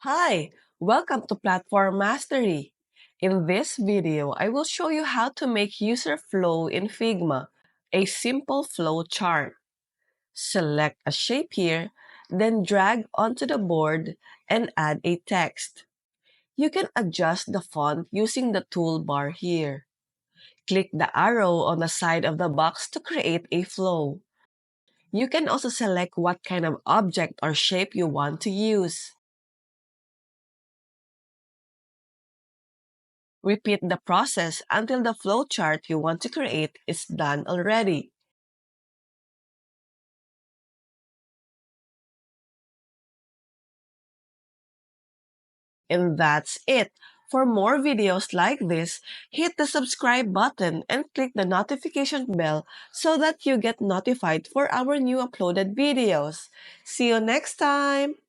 Hi, welcome to Platform Mastery. In this video, I will show you how to make user flow in Figma, a simple flow chart. Select a shape here, then drag onto the board and add a text. You can adjust the font using the toolbar here. Click the arrow on the side of the box to create a flow. You can also select what kind of object or shape you want to use. Repeat the process until the flowchart you want to create is done already. And that's it. For more videos like this, hit the subscribe button and click the notification bell so that you get notified for our new uploaded videos. See you next time!